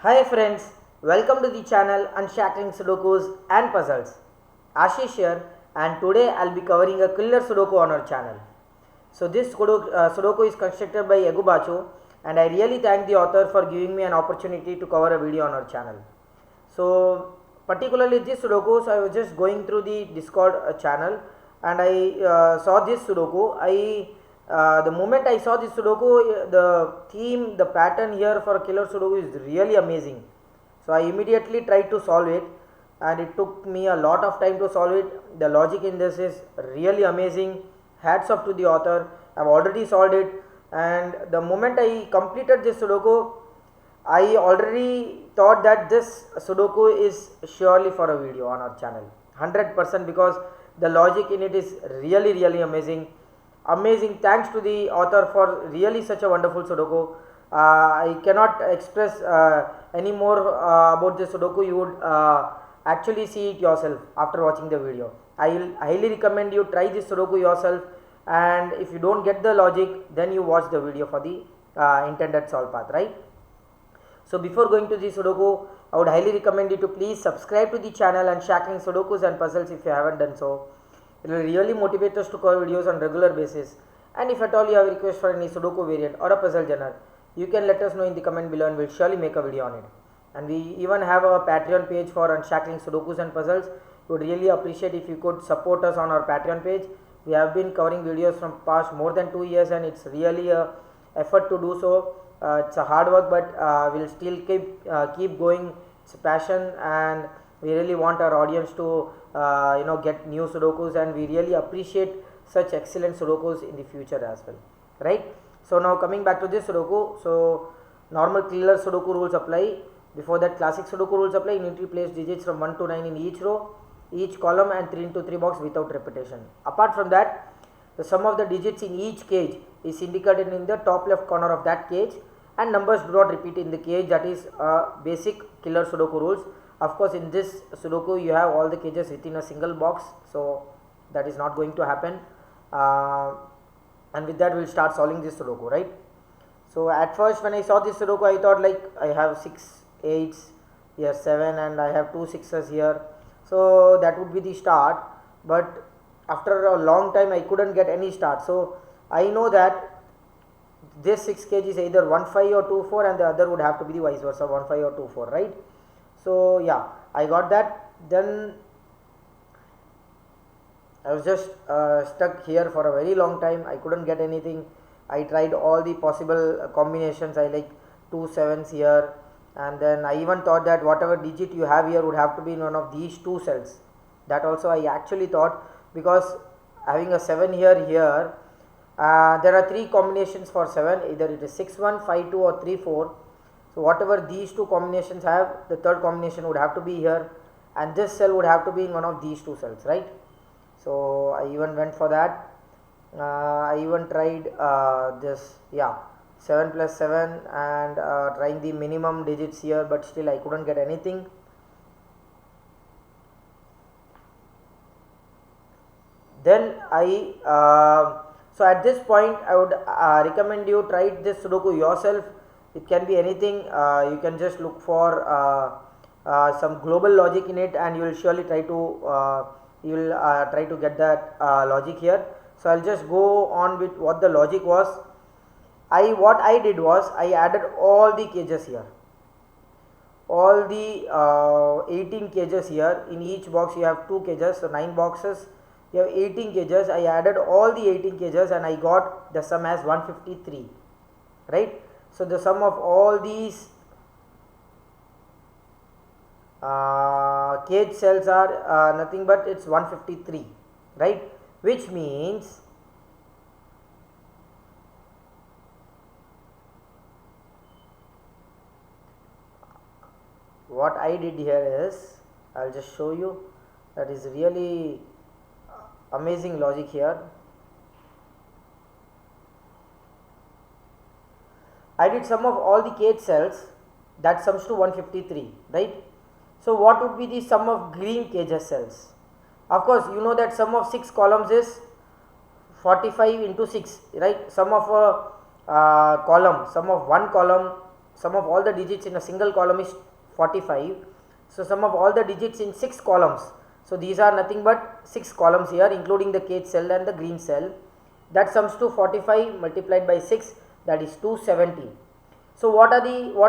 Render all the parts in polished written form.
Hi friends, welcome to the channel Unshackling Sudokus and Puzzles. Ashish here, and today I'll be covering a killer Sudoku on our channel. So this Sudoku is constructed by Egubachu, and I really thank the author for giving me an opportunity to cover a video on our channel. So particularly this Sudoku, so I was just going through the Discord channel and I saw this Sudoku. The moment I saw this Sudoku, the theme, the pattern here for killer Sudoku is really amazing. So I immediately tried to solve it, and it took me a lot of time to solve it. The logic in this is really amazing. Hats off to the author. I've already solved it, and the moment I completed this Sudoku, I already thought that this Sudoku is surely for a video on our channel 100%, because the logic in it is really amazing. Thanks to the author for really such a wonderful Sudoku. I cannot express any more about this Sudoku. You would actually see it yourself after watching the video. I will highly recommend you try this Sudoku yourself, and if you don't get the logic, then you watch the video for the intended solve path, right? So before going to the Sudoku, I would highly recommend you to please subscribe to the channel and Unshackling Sudokus and Puzzles if you haven't done so. It will really motivate us to cover videos on regular basis. And if at all you have a request for any Sudoku variant or a puzzle genre, you can let us know in the comment below and we'll surely make a video on it. And we even have a Patreon page for Unshackling Sudokus and Puzzles. We would really appreciate if you could support us on our Patreon page. We have been covering videos from past more than 2 years, and it's really a effort to do so. It's a hard work, but we'll still keep going. It's a passion, and we really want our audience to get new Sudokus, and we really appreciate such excellent Sudokus in the future as well, right? So now coming back to this Sudoku, so normal killer Sudoku rules apply. Before that, classic Sudoku rules apply. You need to place digits from 1 to 9 in each row, each column, and 3 into 3 box without repetition. Apart from that, the sum of the digits in each cage is indicated in the top left corner of that cage, and numbers do not repeat in the cage. That is basic killer Sudoku rules. Of course, in this Sudoku you have all the cages within a single box, so that is not going to happen. And with that, we'll start solving this Sudoku, right? So at first when I saw this Sudoku, I thought like I have 6 8s here, 7, and I have 2 6s here, so that would be the start. But after a long time I couldn't get any start, so I know that this 6 kg is either 1 5 or 2 4, and the other would have to be the vice versa, 1 5 or 2 4, right? So yeah, I got that. Then I was just stuck here for a very long time. I couldn't get anything. I tried all the possible combinations. I like 2 7s here, and then I even thought that whatever digit you have here would have to be in one of these 2 cells. That also I actually thought, because having a 7 here, there are 3 combinations for 7. Either it is 6 1, 5 2 or 3 4. So whatever these 2 combinations have, the third combination would have to be here, and this cell would have to be in one of these 2 cells, right? So I even went for that. I even tried this, 7 plus 7, and trying the minimum digits here, but still I couldn't get anything. Then so at this point I would recommend you try this Sudoku yourself. It can be anything. You can just look for some global logic in it, and you will surely try to get that logic here. So I'll just go on with what the logic was. What I did was I added all the cages here, all the 18 cages here. In each box you have 2 cages, so 9 boxes. You have 18 cages. I added all the 18 cages, and I got the sum as 153, right? So the sum of all these cage cells are nothing but it's 153, right? Which means what I did here is, I'll just show you, that is really amazing logic here. I did sum of all the cage cells, that sums to 153, right? So what would be the sum of green cages cells? Of course, you know that sum of 6 columns is 45 into 6, right? Sum of a column, sum of one column sum of all the digits in a single column is 45. So sum of all the digits in 6 columns. So these are nothing but 6 columns here, including the kth cell and the green cell. That sums to 45 multiplied by 6, that is 270. So what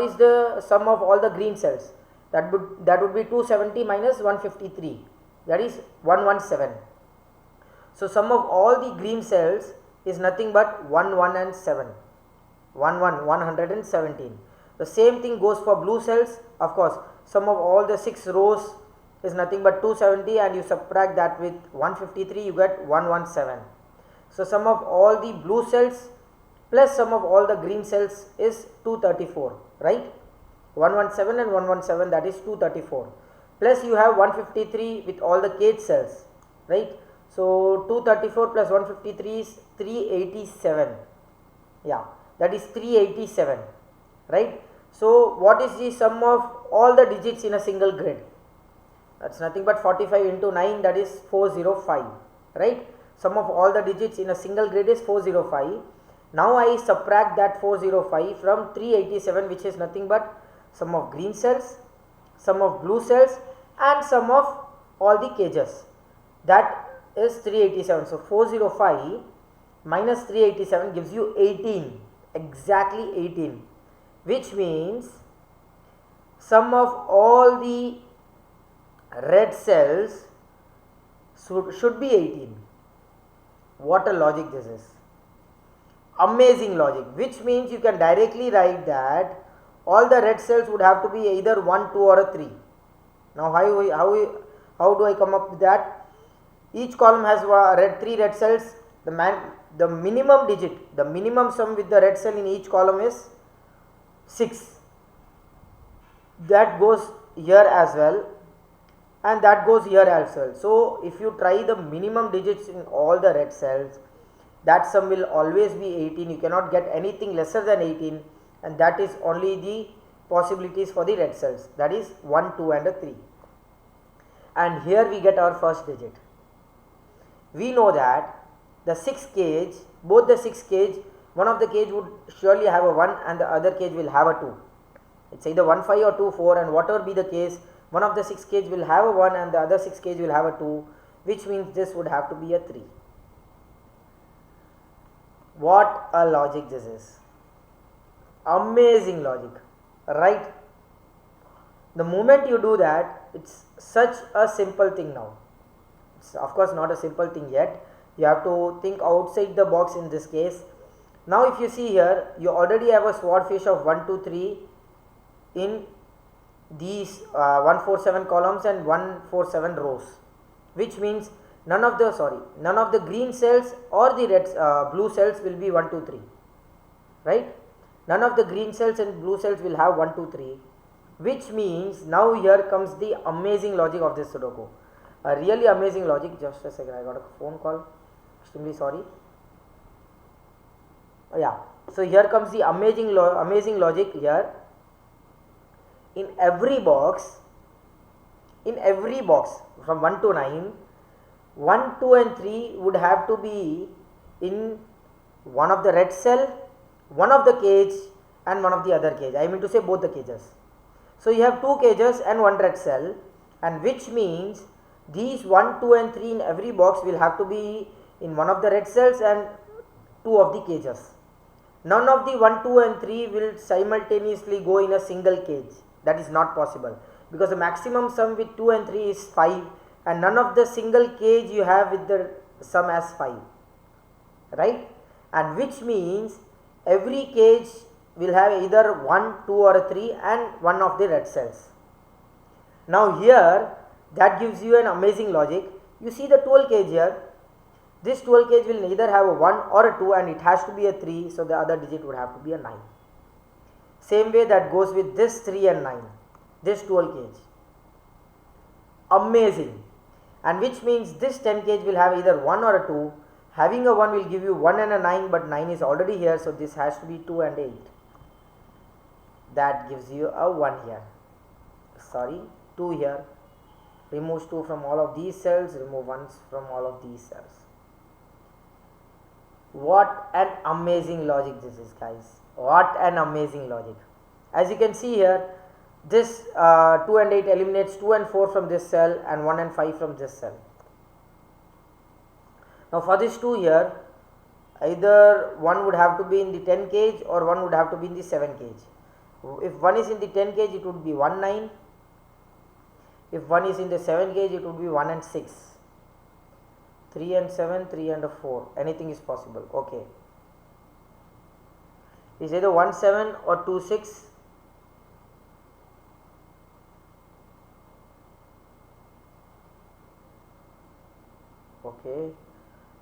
is the sum of all the green cells? That would be 270 minus 153, that is 117. So sum of all the green cells is nothing but 1 and 7, 117. The same thing goes for blue cells. Of course, sum of all the 6 rows is nothing but 270, and you subtract that with 153, you get 117. So sum of all the blue cells plus sum of all the green cells is 234, right? 117 and 117, that is 234. Plus you have 153 with all the kth cells, right? So 234 plus 153 is 387. Yeah, that is 387, right? So what is the sum of all the digits in a single grid? That's nothing but 45 into 9, that is 405, right? Sum of all the digits in a single grid is 405. Now I subtract that 405 from 387, which is nothing but sum of green cells, sum of blue cells, and sum of all the cages. That is 387. So 405 minus 387 gives you 18, exactly 18, which means sum of all the red cells should be 18. What a logic this is. Amazing logic, which means you can directly write that all the red cells would have to be either 1, 2 or a 3. Now how do I come up with that? Each column has 3 red cells. The minimum digit, the minimum sum with the red cell in each column is 6. That goes here as well, and that goes here as well. So if you try the minimum digits in all the red cells, that sum will always be 18. You cannot get anything lesser than 18, and that is only the possibilities for the red cells, that is 1, 2 and a 3. And here we get our first digit. We know that the 6 cage, both the 6 cage, one of the cage would surely have a 1 and the other cage will have a 2. It's either 1 5 or 2 4, and whatever be the case, one of the 6 cage will have a 1 and the other 6 cage will have a 2, which means this would have to be a 3. What a logic this is. Amazing logic, right? The moment you do that, it's such a simple thing now. It's of course not a simple thing yet. You have to think outside the box in this case. Now if you see here, you already have a swordfish of 1, 2, 3 in these 147 columns and 147 rows, which means none of the green cells or the blue cells will be 1, 2, 3, right? None of the green cells and blue cells will have 1, 2, 3, which means now here comes the amazing logic of this Sudoku. A really amazing logic. Just a second, I got a phone call, extremely sorry. Yeah, so here comes the amazing logic here. In every box from 1 to 9, 1, 2 and 3 would have to be in one of the red cell, one of the cage and one of the other cage. I mean to say both the cages. So you have 2 cages and 1 red cell, and which means these 1, 2 and 3 in every box will have to be in one of the red cells and 2 of the cages. None of the 1, 2 and 3 will simultaneously go in a single cage. That is not possible, because the maximum sum with 2 and 3 is 5, and none of the single cage you have with the sum as 5, right? And which means every cage will have either 1, 2 or a 3 and one of the red cells. Now here that gives you an amazing logic. You see the 12 cage here. This 12 cage will neither have a 1 or a 2, and it has to be a 3, so the other digit would have to be a 9. Same way that goes with this 3 and 9, this 12 cage. Amazing. And which means this 10 cage will have either 1 or a 2. Having a 1 will give you 1 and a 9, but 9 is already here, so this has to be 2 and 8. That gives you a 1 here. 2 here. Removes 2 from all of these cells, remove 1 from all of these cells. What an amazing logic this is, guys. What an amazing logic. As you can see here, this 2 and 8 eliminates 2 and 4 from this cell and 1 and 5 from this cell. Now for this 2 here, either one would have to be in the 10 cage or one would have to be in the 7 cage. If one is in the 10 cage, it would be 1 9. If one is in the 7 cage, it would be 1 and 6. 3 and 7, 3 and 4. Anything is possible. Okay. Is either 1 7 or 2 6. Okay.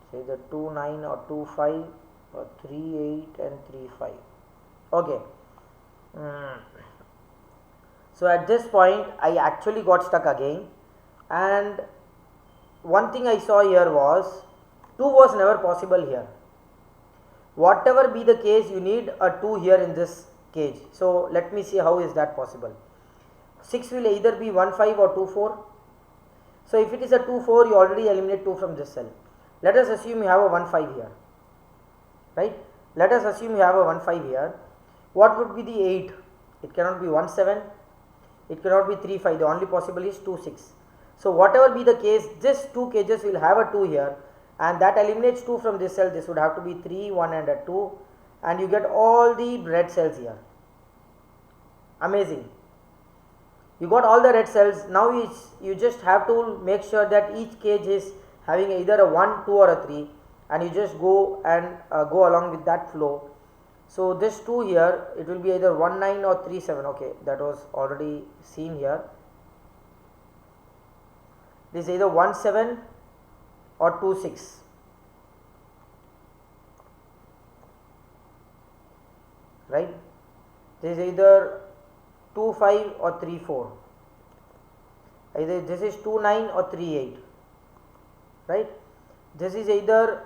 It's either 2 9 or 2 5 or 3 8 and 3 5. Okay. So at this point I actually got stuck again, and one thing I saw here was 2 was never possible here. Whatever be the case, you need a 2 here in this cage. So let me see how is that possible. 6 will either be 1 5 or 2 4. So if it is a 2 4, you already eliminate 2 from this cell. Let us assume you have a 1 5 here, right? Let us assume you have a 1 5 here. What would be the 8? It cannot be 1 7. It cannot be 3 5. The only possible is 2 6. So whatever be the case, this 2 cages will have a 2 here, and that eliminates 2 from this cell. This would have to be 3 1 and a 2, and you get all the red cells here. Amazing. You got all the red cells. Now you just have to make sure that each cage is having either a 1 2 or a 3, and you just go and go along with that flow. So this 2 here, it will be either 1 9 or 3 7. Okay, that was already seen here. This is either 1 7 or 2 6. Right? This is either 2 5 or 3 4. Either this is 2 9 or 3 8. Right? This is either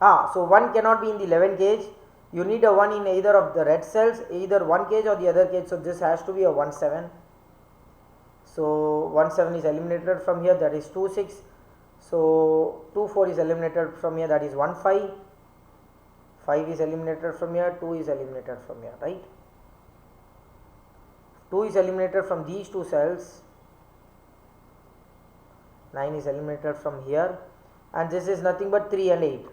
so 1 cannot be in the 11 cage. You need a 1 in either of the red cells, either one cage or the other cage. So this has to be a 1 7. So 1 7 is eliminated from here, that is 2 6. So 2 4 is eliminated from here, that is 1 5. 5 is eliminated from here, 2 is eliminated from here, right? 2 is eliminated from these 2 cells, 9 is eliminated from here, and this is nothing but 3 and 8.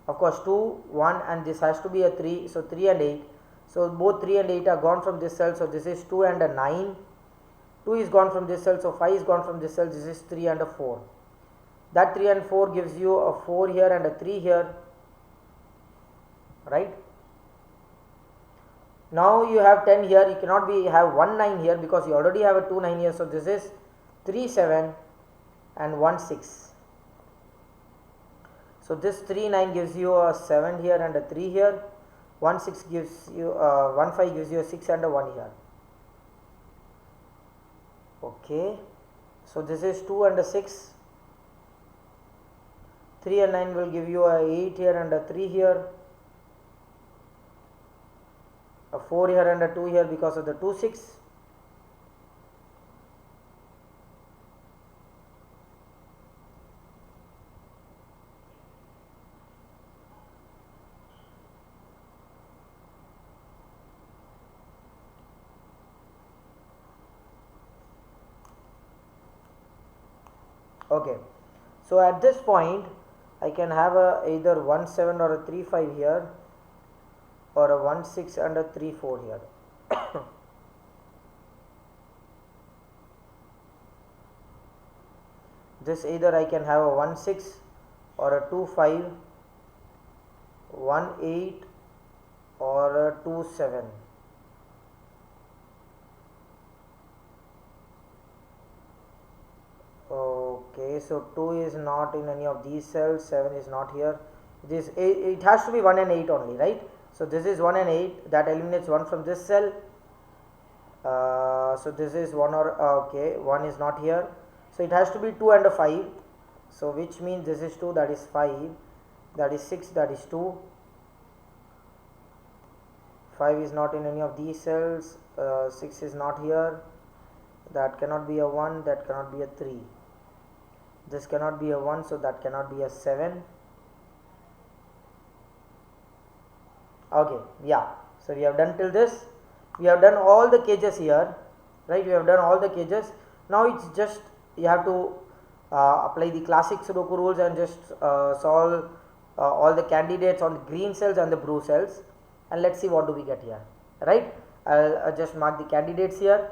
Of course 2 1 and this has to be a 3, so 3 and 8. So both 3 and 8 are gone from this cell, so this is 2 and a 9. 2 is gone from this cell, so 5 is gone from this cell, this is 3 and a 4. That 3 and 4 gives you a 4 here and a 3 here, right? Now you have 10 here, you cannot have 1 9 here because you already have a 2 9 here, so this is 3 7 and 1 6. So this 3 9 gives you a 7 here and a 3 here, 1 6 gives you 1 5 gives you a 6 and a 1 here. Okay, so this is 2 and a 6. 3 and 9 will give you a 8 here and a 3 here, a 4 here and a 2 here because of the 2 6. Okay, so at this point I can have either 1 7 or a 3 5 here, or a 1 6 and a 3 4 here. This either I can have a 1 6 or a 2 5, 1 8 or a 2 7. Okay, so 2 is not in any of these cells, 7 is not here. It has to be 1 and 8 only, right? So this is 1 and 8, that eliminates 1 from this cell. So this is 1 or okay, 1 is not here. So it has to be 2 and a 5. So which means this is 2, that is 5, that is 6, that is 2. 5 is not in any of these cells, 6 is not here. That cannot be a 1, that cannot be a 3. This cannot be a 1, so that cannot be a 7. Okay, yeah. So we have done till this. we have done all the cages here, right? We have done all the cages. Now it's just you have to apply the classic Sudoku rules and just solve all the candidates on the green cells and the blue cells, and let's see what do we get here, right? I'll just mark the candidates here.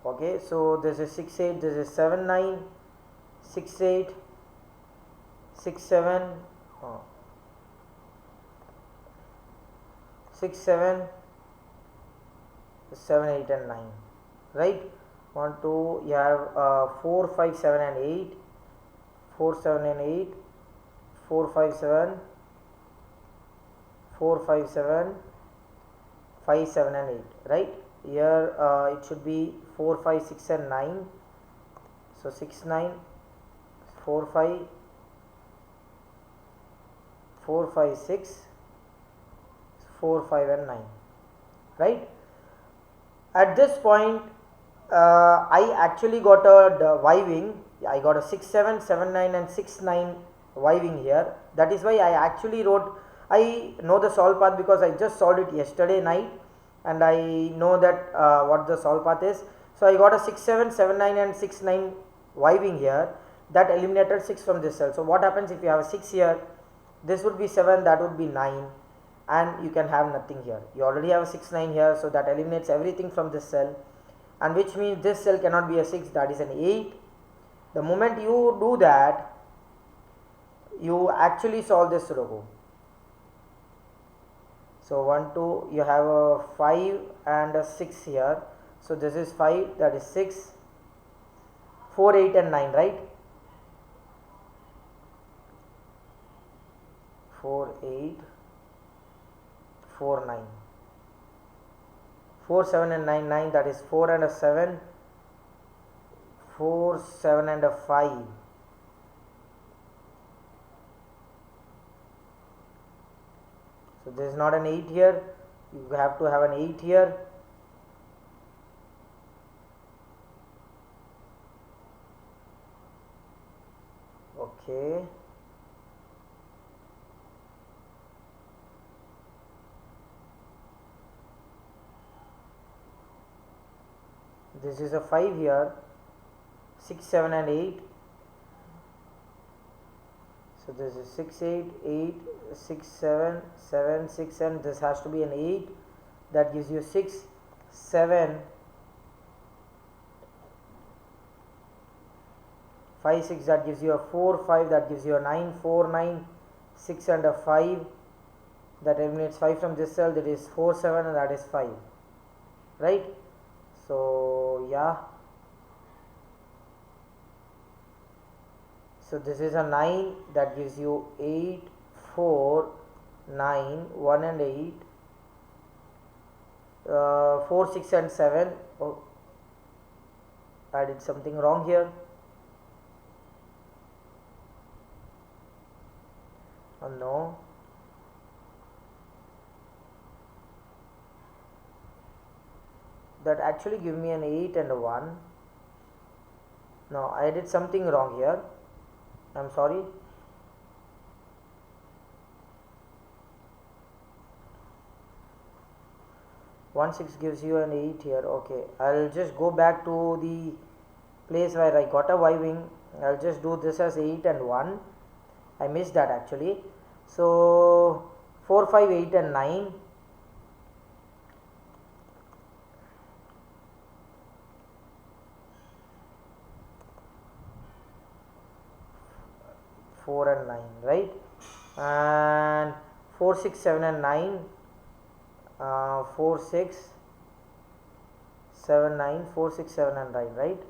Okay, so this is 6 8, this is 7 9, 6 8, 6 7, 6 7, 7 8 and 9, right? 1 2, you have 4 5 7 and 8, 4 7 and 8, 4 5 7, 4 5 7, 5 7 and 8, right? Here it should be 4 5 6 and 9, so 6 9, 4 5, 4 5 6, 4 5 and 9, right? At this point I actually got a Y-wing. I got a 6 7 7 9 and 6 9 Y-wing here. That is why I actually wrote, I know the solve path because I just solved it yesterday night and I know that what the solve path is. So I got a 6 7 7 9 and 6 9 Y-wing here. That eliminated 6 from this cell. So what happens if you have a 6 here? This would be 7, that would be 9, and you can have nothing here. You already have a 6 9 here, so that eliminates everything from this cell, and which means this cell cannot be a 6, that is an 8. The moment you do that, you actually solve this Sudoku. So 1 2, you have a 5 and a 6 here, so this is 5, that is 6, 4 8 and 9, right? 4 8, 4 9, 4 7 and 9 9, that is 4 and a 7, 4 7 and a 5, so there is not an 8 here, you have to have an 8 here. Okay, this is a 5 here, 6 7 and 8, so this is 6 8 8 6 7 7 6, and this has to be an 8, that gives you 6 7 5 6, that gives you a 4 5, that gives you a 9 4 9, 6 and a 5, that eliminates 5 from this cell, that is 4 7, and that is 5, right? So yeah, so this is a 9, that gives you 8 4 9 1 and 8, 4 6 and 7. Oh, I did something wrong here. Oh no, that actually give me an 8 and a 1. No, I did something wrong here, I am sorry. One 6 gives you an 8 here. Okay, I'll just go back to the place where I got a Y-wing. I'll just do this as 8 and 1. I missed that actually. So 4 5 8 and 9, 4 and 9, right? And 4 6 7 and 9, 4 6 7 9, 4 6 7 and 9, right?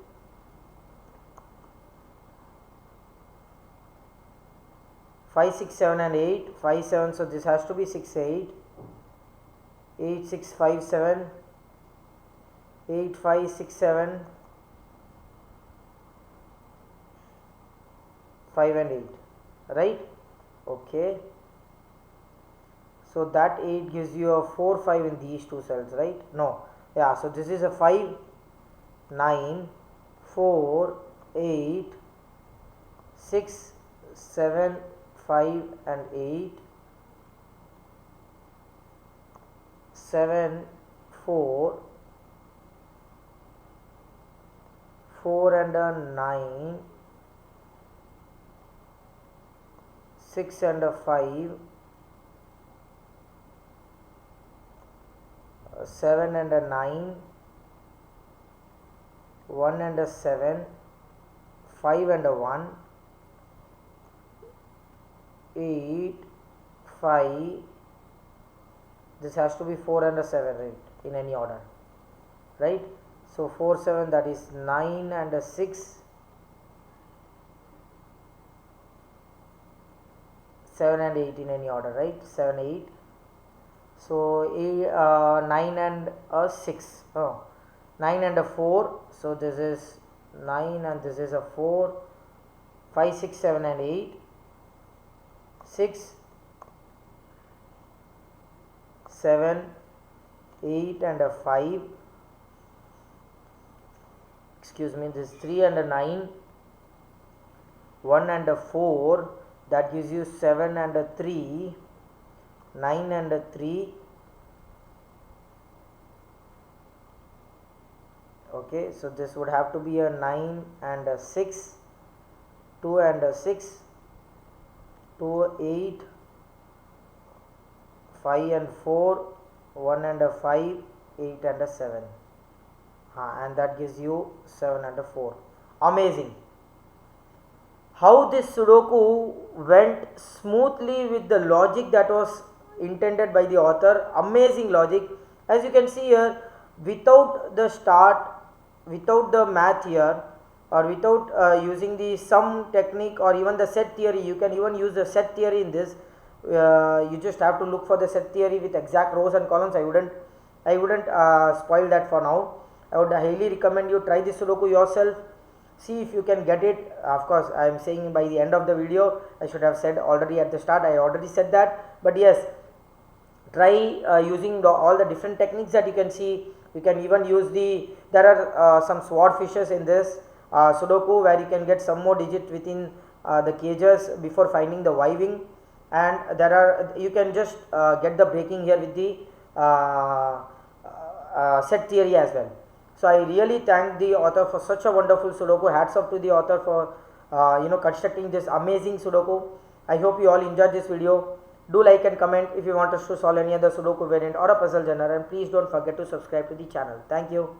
5 6 7 and 8, 5 7, so this has to be 6 8, 8 6 5 7, 8 5 6 7, 5 and 8, right? Okay, so that 8 gives you a 4 5 in these two cells, right? No, yeah, so this is a 5 9 4 8 6 7 5 and 8, 7, 4, 4 and 9, 6 and 5, 7 and 9, 1 and 7, 5 and 1, 8, 5, this has to be 4 and 7, right, in any order, right? So 4, 7, that is 9 and 6, 7 and 8 in any order, right? 7, 8. So 9 and 6, 9 and 4, so this is 9 and this is a 4, 5, 6, 7 and 8, 6, 7, 8 and 5, excuse me, this is 3 and 9, 1 and 4, that gives you 7 and 3, 9 and 3, okay, so this would have to be a 9 and 6, 2 and 6, 2, 8, 5 and 4, 1 and 5, 8 and 7, and that gives you 7 and 4. Amazing. How this Sudoku went smoothly with the logic that was intended by the author. Amazing logic. As you can see here, without the start, without the math here, or without using the sum technique or even the set theory, you can even use the set theory in this. You just have to look for the set theory with exact rows and columns. I wouldn't spoil that for now. I would highly recommend you try this Sudoku yourself. See if you can get it. Of course, I am saying by the end of the video. I should have said already at the start. I already said that. But yes, try using all the different techniques that you can see. You can even use there are some swordfishes in this Sudoku where you can get some more digits within the cages before finding the Y-wing, and you can just get the breaking here with the set theory as well. So I really thank the author for such a wonderful Sudoku. Hats off to the author for constructing this amazing Sudoku. I hope you all enjoyed this video. Do like and comment if you want us to solve any other Sudoku variant or a puzzle genre, and please don't forget to subscribe to the channel. Thank you.